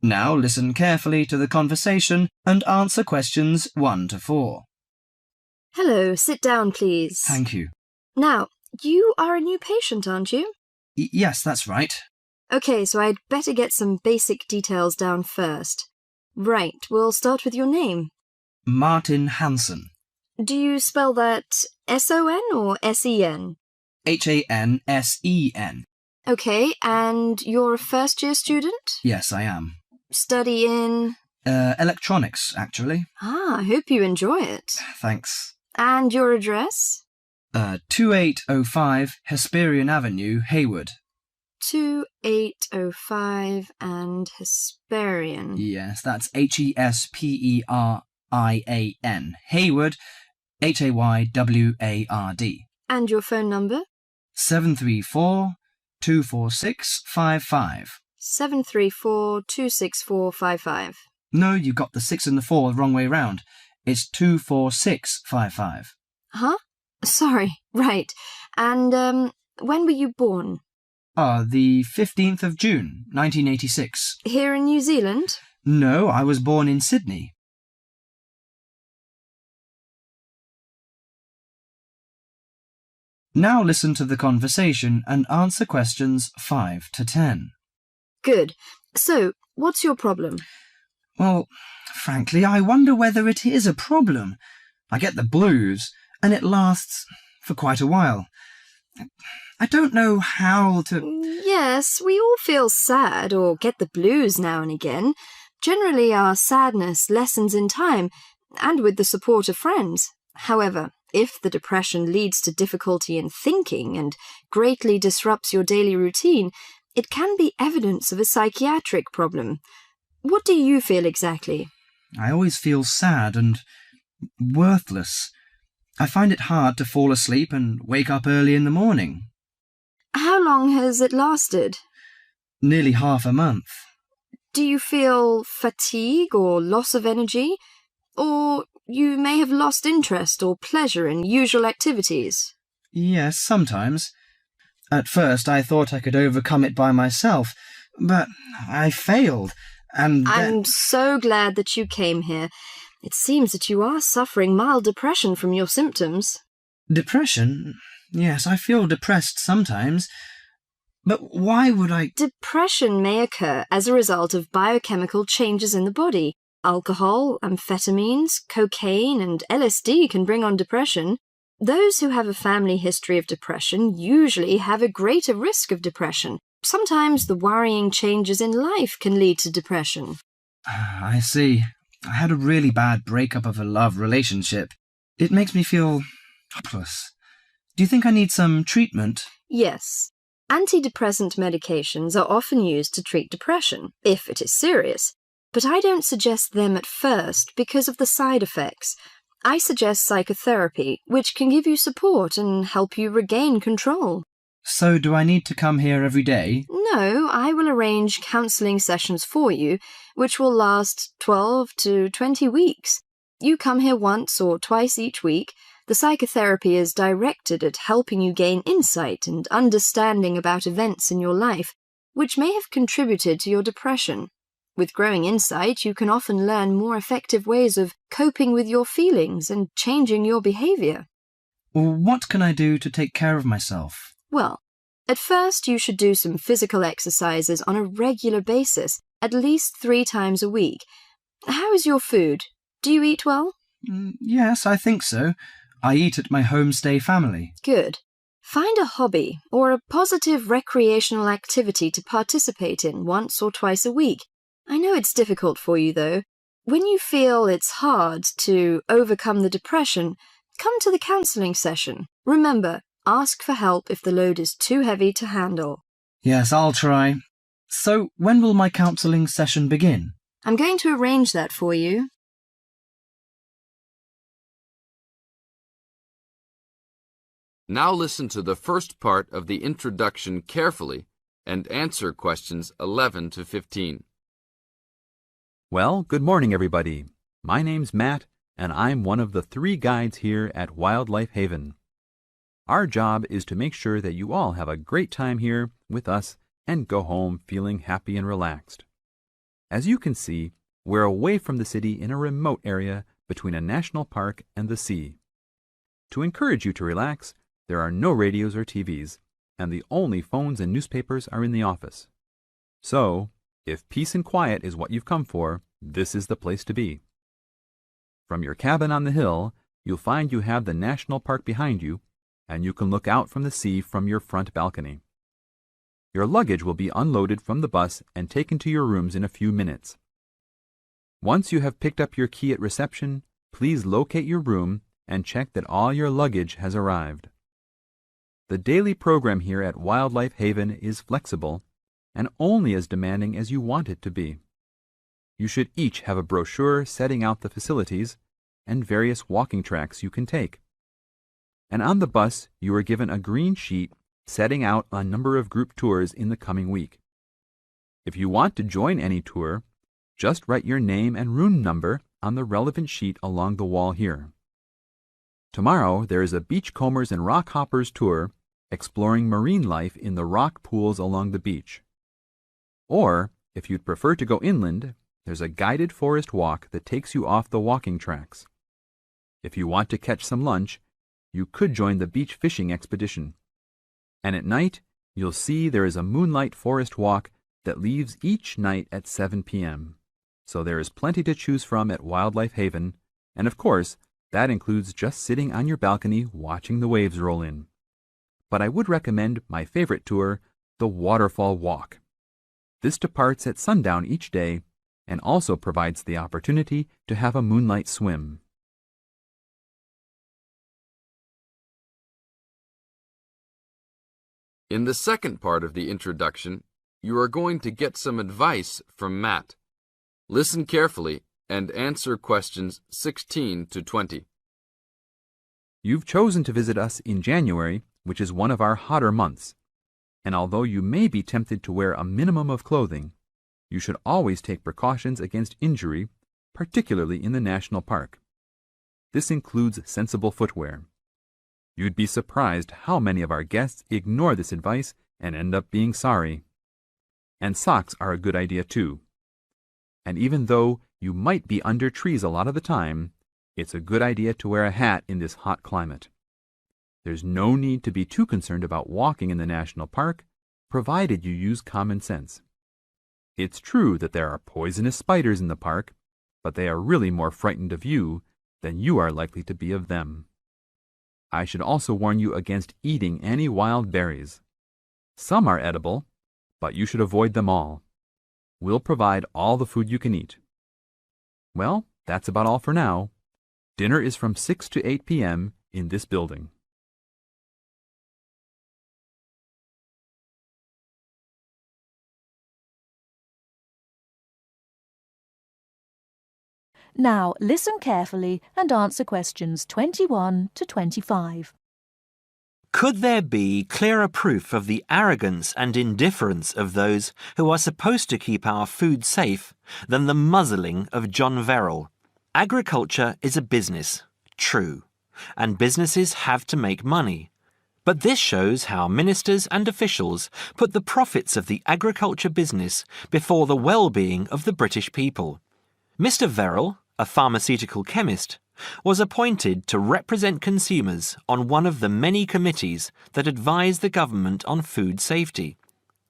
Now listen carefully to the conversation and answer questions 1 to 4. Hello, sit down, please. Thank you. Now, you are a new patient, aren't you? Yes, that's right. Okay, so I'd better get some basic details down first. Right, we'll start with your name. Martin Hansen. Do you spell that S-O-N or S-E-N? Hansen. Okay, and you're a first-year student? Yes, I am. Study in? Electronics, actually. I hope you enjoy it. Thanks. And your address? 2805 Hesperian Avenue, Hayward. 2805 and Hesperian. Yes, that's Hesperian. Hayward, Hayward. And your phone number? 734-246-55. 734-26455. No, you got the 6 and the 4 the wrong way round. It's 24655. Huh? Sorry, right. And, when were you born? The 15th of June, 1986. Here in New Zealand? No, I was born in Sydney. Now listen to the conversation and answer questions 5 to 10. Good. So, what's your problem? Well, frankly, I wonder whether it is a problem. I get the blues, and it lasts for quite a while. I don't know how to... Yes, we all feel sad or get the blues now and again. Generally, our sadness lessens in time, and with the support of friends. However, if the depression leads to difficulty in thinking and greatly disrupts your daily routine, it can be evidence of a psychiatric problem. What do you feel exactly? I always feel sad and worthless. I find it hard to fall asleep and wake up early in the morning. How long has it lasted? Nearly half a month. Do you feel fatigue or loss of energy? Or you may have lost interest or pleasure in usual activities? Yes, sometimes. At first I thought I could overcome it by myself, but I failed, and I'm so glad that you came here. It seems that you are suffering mild depression from your symptoms. Depression? Yes, I feel depressed sometimes. But why would I... Depression may occur as a result of biochemical changes in the body. Alcohol, amphetamines, cocaine, and LSD can bring on depression. Those who have a family history of depression usually have a greater risk of depression. Sometimes the worrying changes in life can lead to depression. I see. I had a really bad breakup of a love relationship. It makes me feel hopeless. Do you think I need some treatment? Yes. Antidepressant medications are often used to treat depression, if it is serious. But I don't suggest them at first because of the side effects. I suggest psychotherapy, which can give you support and help you regain control. So do I need to come here every day? No, I will arrange counselling sessions for you, which will last 12 to 20 weeks. You come here once or twice each week. The psychotherapy is directed at helping you gain insight and understanding about events in your life, which may have contributed to your depression. With growing insight, you can often learn more effective ways of coping with your feelings and changing your behaviour. What can I do to take care of myself? Well, at first you should do some physical exercises on a regular basis, at least 3 times a week. How is your food? Do you eat well? Yes, I think so. I eat at my homestay family. Good. Find a hobby or a positive recreational activity to participate in once or twice a week. I know it's difficult for you, though. When you feel it's hard to overcome the depression, come to the counselling session. Remember, ask for help if the load is too heavy to handle. Yes, I'll try. So, when will my counselling session begin? I'm going to arrange that for you. Now listen to the first part of the introduction carefully and answer questions 11 to 15. Well, good morning, everybody. My name's Matt, and I'm one of the 3 guides here at Wildlife Haven. Our job is to make sure that you all have a great time here with us and go home feeling happy and relaxed. As you can see, we're away from the city in a remote area between a national park and the sea. To encourage you to relax, there are no radios or TVs, and the only phones and newspapers are in the office. So, if peace and quiet is what you've come for, this is the place to be. From your cabin on the hill, you'll find you have the national park behind you, and you can look out from the sea from your front balcony. Your luggage will be unloaded from the bus and taken to your rooms in a few minutes. Once you have picked up your key at reception, please locate your room and check that all your luggage has arrived. The daily program here at Wildlife Haven is flexible and only as demanding as you want it to be. You should each have a brochure setting out the facilities and various walking tracks you can take. And on the bus, you are given a green sheet setting out a number of group tours in the coming week. If you want to join any tour, just write your name and room number on the relevant sheet along the wall here. Tomorrow, there is a beachcombers and rock hoppers tour exploring marine life in the rock pools along the beach. Or, if you'd prefer to go inland, there's a guided forest walk that takes you off the walking tracks. If you want to catch some lunch, you could join the beach fishing expedition. And at night, you'll see there is a moonlight forest walk that leaves each night at 7 p.m. So there is plenty to choose from at Wildlife Haven, and of course, that includes just sitting on your balcony watching the waves roll in. But I would recommend my favorite tour, the Waterfall Walk. This departs at sundown each day and also provides the opportunity to have a moonlight swim. In the second part of the introduction, you are going to get some advice from Matt. Listen carefully and answer questions 16 to 20. You've chosen to visit us in January, which is one of our hotter months. And although you may be tempted to wear a minimum of clothing, you should always take precautions against injury, particularly in the national park. This includes sensible footwear. You'd be surprised how many of our guests ignore this advice and end up being sorry. And socks are a good idea too. And even though you might be under trees a lot of the time, it's a good idea to wear a hat in this hot climate. There's no need to be too concerned about walking in the national park, provided you use common sense. It's true that there are poisonous spiders in the park, but they are really more frightened of you than you are likely to be of them. I should also warn you against eating any wild berries. Some are edible, but you should avoid them all. We'll provide all the food you can eat. Well, that's about all for now. Dinner is from 6 to 8 p.m. in this building. Now listen carefully and answer questions 21 to 25. Could there be clearer proof of the arrogance and indifference of those who are supposed to keep our food safe than the muzzling of John Verrill? Agriculture is a business, true, and businesses have to make money. But this shows how ministers and officials put the profits of the agriculture business before the well-being of the British people. Mr. Verrill, a pharmaceutical chemist, was appointed to represent consumers on one of the many committees that advise the government on food safety.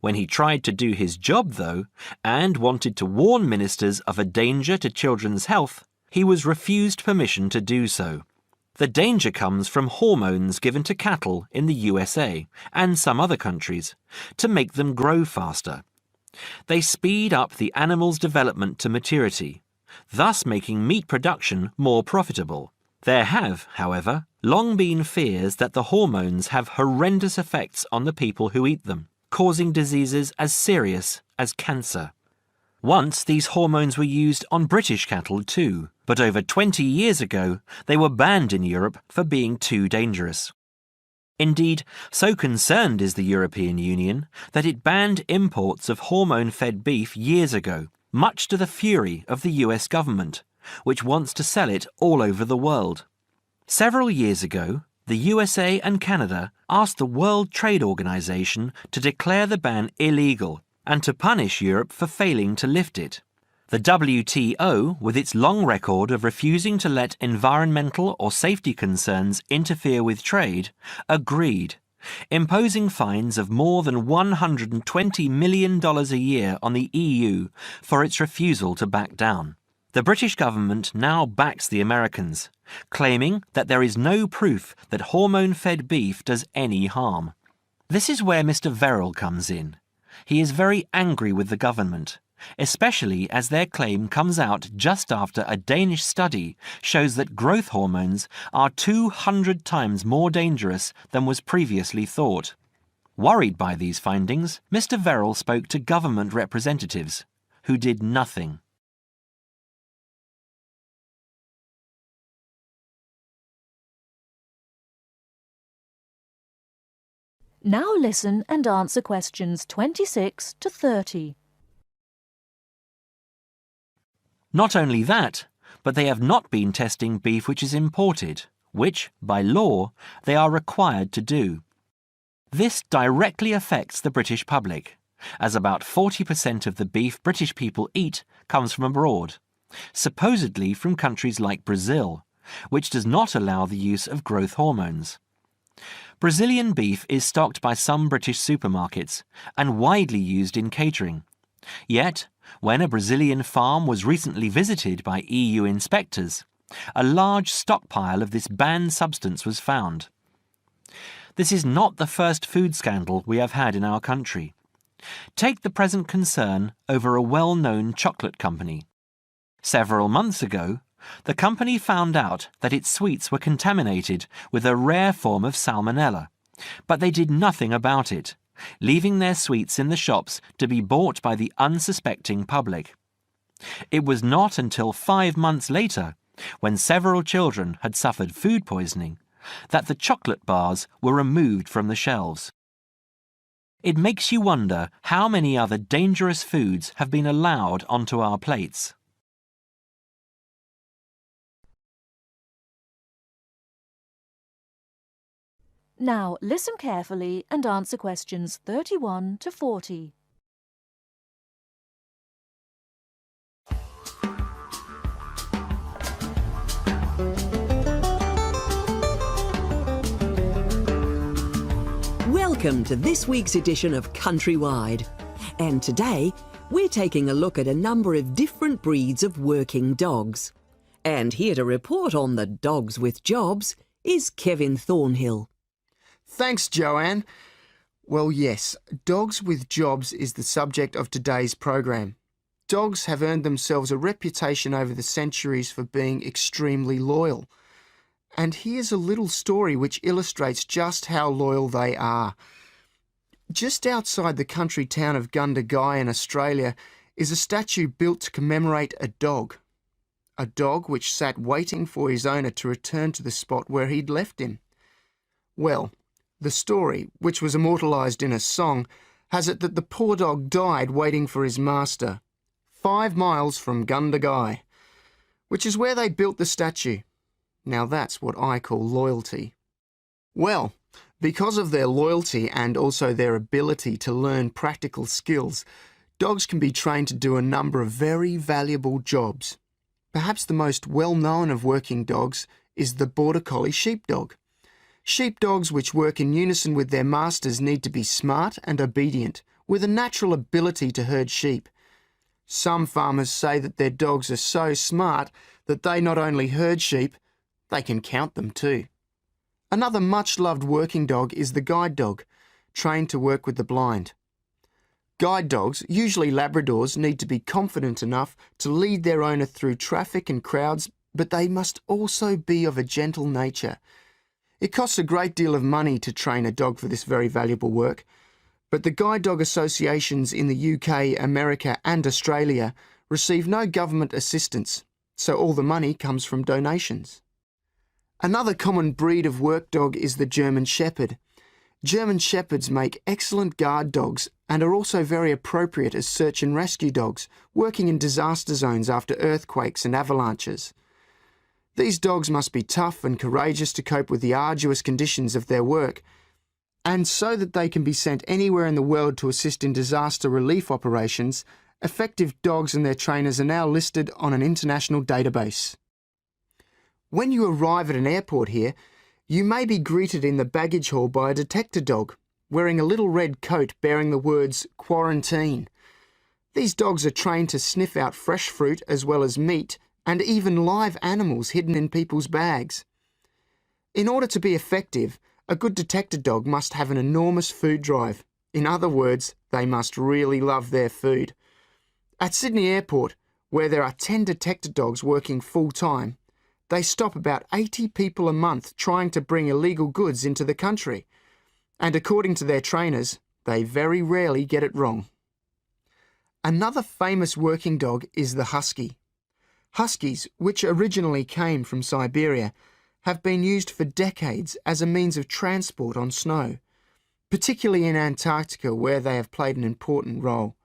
When he tried to do his job, though, and wanted to warn ministers of a danger to children's health, he was refused permission to do so. The danger comes from hormones given to cattle in the USA and some other countries to make them grow faster. They speed up the animal's development to maturity, thus making meat production more profitable. There have, however, long been fears that the hormones have horrendous effects on the people who eat them, causing diseases as serious as cancer. Once these hormones were used on British cattle too, but over 20 years ago they were banned in Europe for being too dangerous. Indeed, so concerned is the European Union that it banned imports of hormone-fed beef years ago, much to the fury of the US government, which wants to sell it all over the world. Several years ago, the USA and Canada asked the World Trade Organization to declare the ban illegal and to punish Europe for failing to lift it. The WTO, with its long record of refusing to let environmental or safety concerns interfere with trade, agreed, imposing fines of more than $120 million a year on the EU for its refusal to back down. The British government now backs the Americans, claiming that there is no proof that hormone-fed beef does any harm. This is where Mr. Verrill comes in. He is very angry with the government, especially as their claim comes out just after a Danish study shows that growth hormones are 200 times more dangerous than was previously thought. Worried by these findings, Mr. Verrill spoke to government representatives, who did nothing. Now listen and answer questions 26 to 30. Not only that, but they have not been testing beef which is imported, which, by law, they are required to do. This directly affects the British public, as about 40% of the beef British people eat comes from abroad, supposedly from countries like Brazil, which does not allow the use of growth hormones. Brazilian beef is stocked by some British supermarkets and widely used in catering. Yet, when a Brazilian farm was recently visited by EU inspectors, a large stockpile of this banned substance was found. This is not the first food scandal we have had in our country. Take the present concern over a well-known chocolate company. Several months ago, the company found out that its sweets were contaminated with a rare form of salmonella, but they did nothing about it, leaving their sweets in the shops to be bought by the unsuspecting public. It was not until 5 months later, when several children had suffered food poisoning, that the chocolate bars were removed from the shelves. It makes you wonder how many other dangerous foods have been allowed onto our plates. Now listen carefully and answer questions 31 to 40. Welcome to this week's edition of Countrywide. And today, we're taking a look at a number of different breeds of working dogs. And here to report on the dogs with jobs is Kevin Thornhill. Thanks, Joanne. Well, yes, dogs with jobs is the subject of today's program. Dogs have earned themselves a reputation over the centuries for being extremely loyal. And here's a little story which illustrates just how loyal they are. Just outside the country town of Gundagai in Australia is a statue built to commemorate a dog which sat waiting for his owner to return to the spot where he'd left him. Well, the story, which was immortalised in a song, has it that the poor dog died waiting for his master, 5 miles from Gundagai, which is where they built the statue. Now that's what I call loyalty. Well, because of their loyalty and also their ability to learn practical skills, dogs can be trained to do a number of very valuable jobs. Perhaps the most well-known of working dogs is the Border Collie sheepdog. Sheepdogs which work in unison with their masters need to be smart and obedient, with a natural ability to herd sheep. Some farmers say that their dogs are so smart that they not only herd sheep, they can count them too. Another much-loved working dog is the guide dog, trained to work with the blind. Guide dogs, usually Labradors, need to be confident enough to lead their owner through traffic and crowds, but they must also be of a gentle nature. It costs a great deal of money to train a dog for this very valuable work, but the guide dog associations in the UK, America and Australia receive no government assistance, so all the money comes from donations. Another common breed of work dog is the German Shepherd. German Shepherds make excellent guard dogs and are also very appropriate as search and rescue dogs, working in disaster zones after earthquakes and avalanches. These dogs must be tough and courageous to cope with the arduous conditions of their work, and so that they can be sent anywhere in the world to assist in disaster relief operations, Effective dogs and their trainers are now listed on an international database. When you arrive at an airport here, you may be greeted in the baggage hall by a detector dog, wearing a little red coat bearing the words "Quarantine." These dogs are trained to sniff out fresh fruit as well as meat and even live animals hidden in people's bags. In order to be effective, a good detector dog must have an enormous food drive. In other words, they must really love their food. At Sydney Airport, where there are 10 detector dogs working full-time, they stop about 80 people a month trying to bring illegal goods into the country. And according to their trainers, they very rarely get it wrong. Another famous working dog is the husky. Huskies, which originally came from Siberia, have been used for decades as a means of transport on snow, particularly in Antarctica where they have played an important role.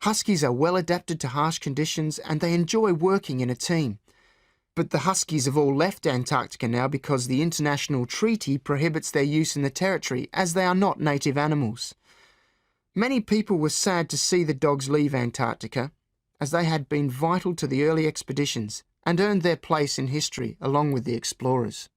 Huskies are well adapted to harsh conditions and they enjoy working in a team. But the huskies have all left Antarctica now because the international treaty prohibits their use in the territory as they are not native animals. Many people were sad to see the dogs leave Antarctica as they had been vital to the early expeditions and earned their place in history along with the explorers.